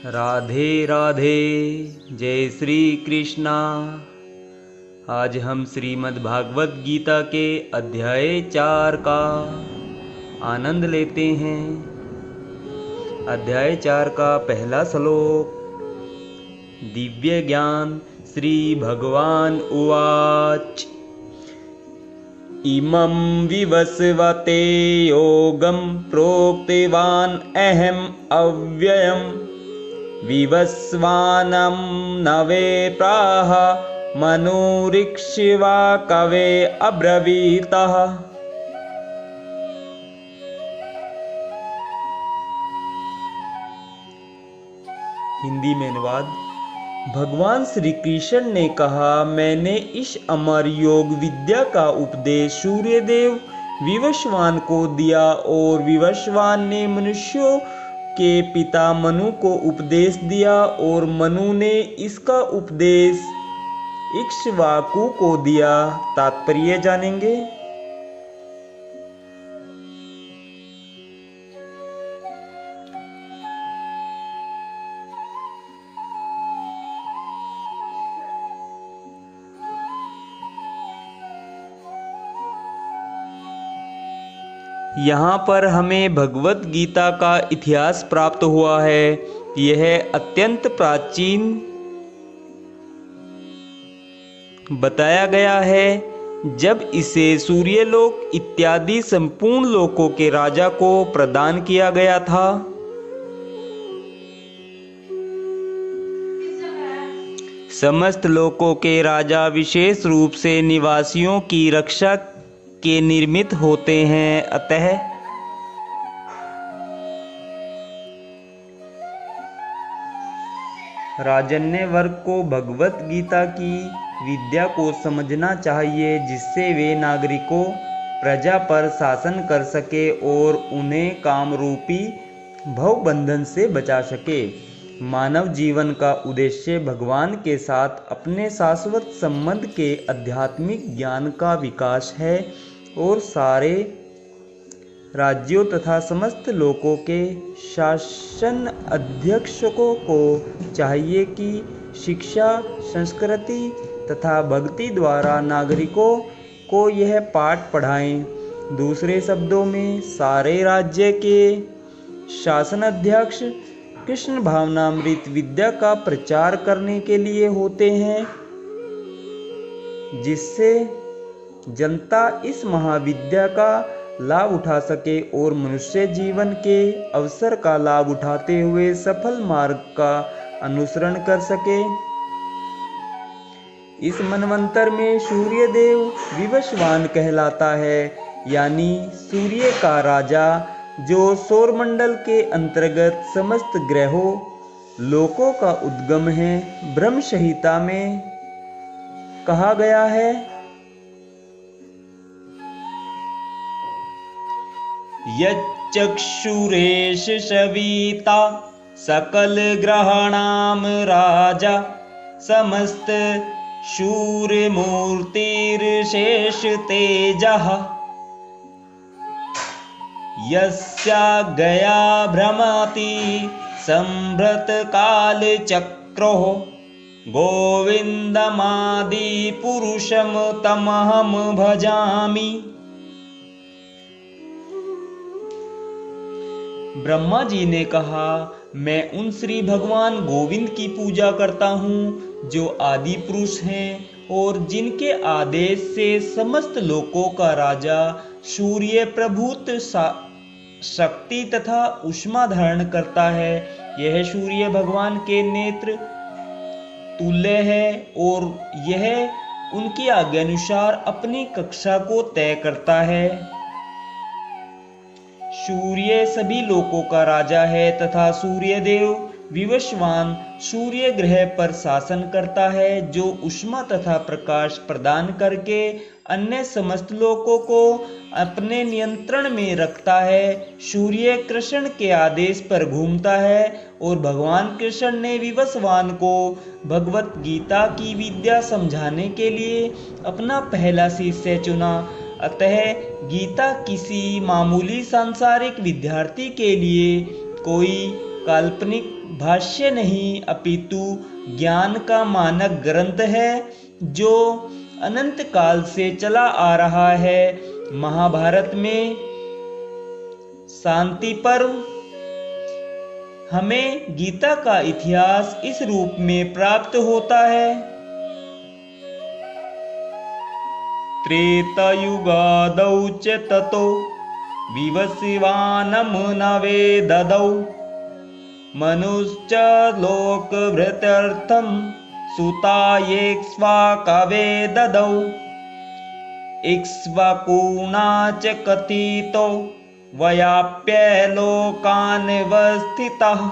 राधे राधे। जय श्री कृष्णा। आज हम श्रीमद् भागवत गीता के अध्याय 4 का आनंद लेते हैं। अध्याय 4 का पहला श्लोक। दिव्य ज्ञान श्री भगवान उवाच। इमं विवस्वते योगं प्रोक्तवान् अहम् अव्ययम् विवस्वानं नवे प्राह मनुरीक्ष्वा कवे अब्रवीतः। हिंदी में अनुवाद। भगवान श्री कृष्ण ने कहा, मैंने इस अमर योग विद्या का उपदेश सूर्यदेव विवस्वान को दिया और विवस्वान ने मनुष्यों के पिता मनु को उपदेश दिया और मनु ने इसका उपदेश इक्ष्वाकु को दिया। तात्पर्य जानेंगे। यहाँ पर हमें भगवत गीता का इतिहास प्राप्त हुआ है। यह अत्यंत प्राचीन बताया गया है, जब इसे सूर्यलोक इत्यादि संपूर्ण लोकों के राजा को प्रदान किया गया था। समस्त लोकों के राजा विशेष रूप से निवासियों की रक्षा के निर्मित होते हैं। अतः राजन्य वर्ग को भगवत गीता की विद्या को समझना चाहिए, जिससे वे नागरिकों प्रजा पर शासन कर सके और उन्हें काम रूपी भवबंधन से बचा सके। मानव जीवन का उद्देश्य भगवान के साथ अपने शाश्वत संबंध के आध्यात्मिक ज्ञान का विकास है और सारे राज्यों तथा समस्त लोकों के शासन अध्यक्षकों को चाहिए कि शिक्षा, संस्कृति तथा भक्ति द्वारा नागरिकों को यह पाठ पढ़ाएं। दूसरे शब्दों में, सारे राज्य के शासन अध्यक्ष कृष्ण भावनामृत विद्या का प्रचार करने के लिए होते हैं, जिससे जनता इस महाविद्या का लाभ उठा सके और मनुष्य जीवन के अवसर का लाभ उठाते हुए सफल मार्ग का अनुसरण कर सके। इस मनवंतर में सूर्यदेव विवस्वान कहलाता है, यानी सूर्य का राजा, जो सौरमंडल के अंतर्गत समस्त ग्रहों लोकों का उद्गम है। ब्रह्म संहिता में कहा गया है, यच्चक्षुरेश सविता सकल ग्रहाणाम राजा समस्त शूरमूर्तिर्शेष तेजः यस्या गया भ्रमति संभृत काल चक्रो गोविंदमादि पुरुषम तमहम भजामि। ब्रह्मा जी ने कहा, मैं उन श्री भगवान गोविंद की पूजा करता हूँ, जो आदि पुरुष हैं और जिनके आदेश से समस्त लोकों का राजा सूर्य प्रभुत शक्ति तथा ऊष्मा धारण करता है। यह सूर्य भगवान के नेत्र तुल्य है और यह उनकी आज्ञानुसार अपनी कक्षा को तय करता है। सूर्य सभी लोकों का राजा है तथा सूर्यदेव विवस्वान सूर्य ग्रह पर शासन करता है, जो ऊष्मा तथा प्रकाश प्रदान करके अन्य समस्त लोकों को अपने नियंत्रण में रखता है। सूर्य कृष्ण के आदेश पर घूमता है और भगवान कृष्ण ने विवस्वान को भगवत गीता की विद्या समझाने के लिए अपना पहला शिष्य चुना। अतः गीता किसी मामूली सांसारिक विद्यार्थी के लिए कोई काल्पनिक भाष्य नहीं अपितु ज्ञान का मानक ग्रंथ है जो अनंत काल से चला आ रहा है। महाभारत में शांति पर्व हमें गीता का इतिहास इस रूप में प्राप्त होता है। त्रेतायुगादौ च ततो विवस्वानं नवेददौ मनुश्च लोकभृत्यर्थं सुतायेक्ष्वाकवे ददौ इक्ष्वाकुना च कथितो वयाप्य लोकान् वस्थितः।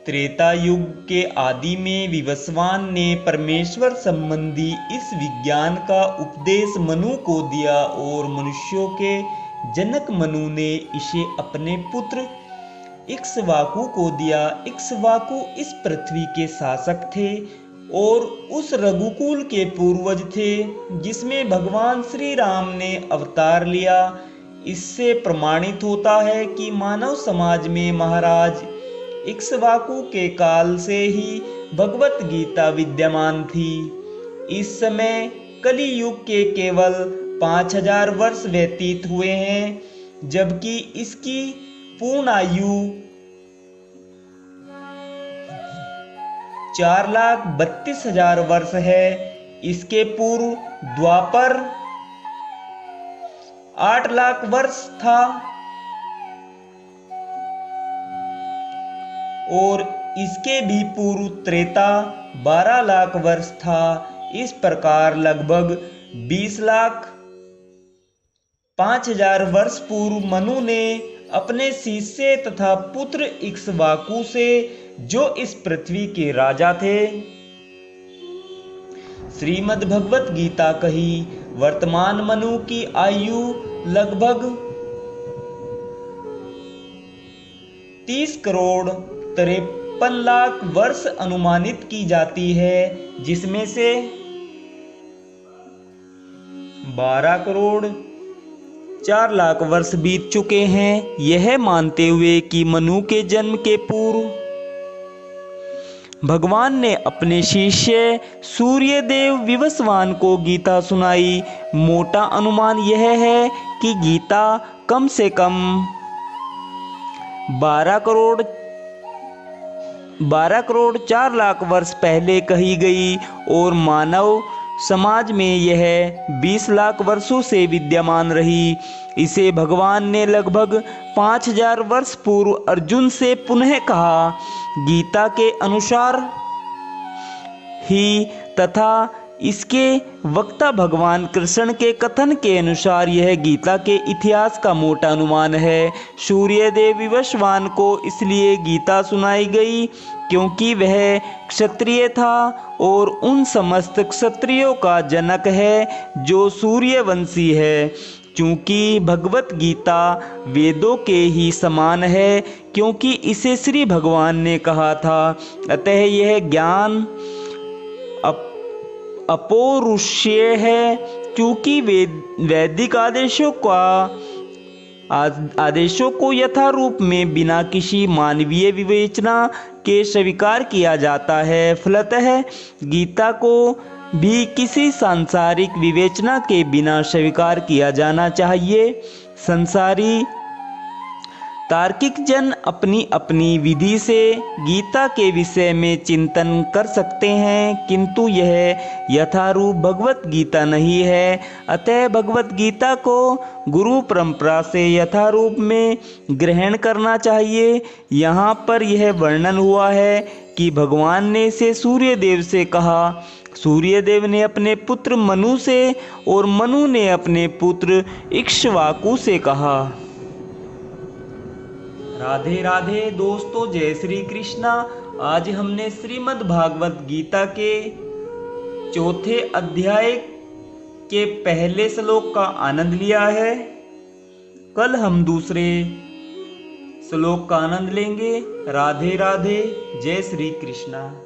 त्रेता युग के आदि में विवस्वान ने परमेश्वर संबंधी इस विज्ञान का उपदेश मनु को दिया और मनुष्यों के जनक मनु ने इसे अपने पुत्र इक्ष्वाकु को दिया। इक्ष्वाकु इस पृथ्वी के शासक थे और उस रघुकुल के पूर्वज थे जिसमें भगवान श्री राम ने अवतार लिया। इससे प्रमाणित होता है कि मानव समाज में महाराज इक्ष्वाकु के काल से ही भगवत गीता विद्यमान थी। इस समय कली युग के केवल 5000 वर्ष व्यतीत हुए हैं, जबकि इसकी पूर्ण आयु 4,32,000 वर्ष है। इसके पूर्व द्वापर 8 लाख वर्ष था और इसके भी पूर्व त्रेता 12 लाख वर्ष था। इस प्रकार लगभग 20,05,000 वर्ष पूर्व मनु ने अपने शिष्य तथा पुत्र इक्ष्वाकु से, जो इस पृथ्वी के राजा थे, श्रीमद् भगवत गीता कही। वर्तमान मनु की आयु लगभग 30 करोड़ 53 लाख वर्ष अनुमानित की जाती है, जिसमें से 12 करोड़ 4 लाख वर्ष बीत चुके हैं। यह मानते हुए कि मनु के जन्म के पूर्व भगवान ने अपने शिष्य सूर्यदेव विवस्वान को गीता सुनाई। मोटा अनुमान यह है कि गीता कम से कम 12 करोड़ 4 लाख वर्ष पहले कही गई और मानव समाज में यह 20 लाख वर्षों से विद्यमान रही। इसे भगवान ने लगभग 5000 वर्ष पूर्व अर्जुन से पुनः कहा। गीता के अनुसार ही तथा इसके वक्ता भगवान कृष्ण के कथन के अनुसार यह गीता के इतिहास का मोटा अनुमान है। सूर्यदेव विवस्वान को इसलिए गीता सुनाई गई क्योंकि वह क्षत्रिय था और उन समस्त क्षत्रियों का जनक है जो सूर्यवंशी है। चूंकि भगवत गीता वेदों के ही समान है क्योंकि इसे श्री भगवान ने कहा था, अतः यह ज्ञान अपौरुषेय है। चूंकि वैदिक आदेशों को यथारूप में बिना किसी मानवीय विवेचना के स्वीकार किया जाता है, फलतः गीता को भी किसी सांसारिक विवेचना के बिना स्वीकार किया जाना चाहिए। संसारी तार्किक जन अपनी अपनी विधि से गीता के विषय में चिंतन कर सकते हैं, किंतु यह यथारूप भगवत गीता नहीं है। अतः भगवत गीता को गुरु परंपरा से यथारूप में ग्रहण करना चाहिए। यहाँ पर यह वर्णन हुआ है कि भगवान ने इसे सूर्यदेव से कहा। सूर्यदेव ने अपने पुत्र मनु से और मनु ने अपने पुत्र इक्ष्वाकु से कहा। राधे राधे दोस्तों, जय श्री कृष्णा। आज हमने श्रीमद् भागवत गीता के 4थे अध्याय के पहले श्लोक का आनंद लिया है। कल हम दूसरे श्लोक का आनंद लेंगे। राधे राधे, जय श्री कृष्णा।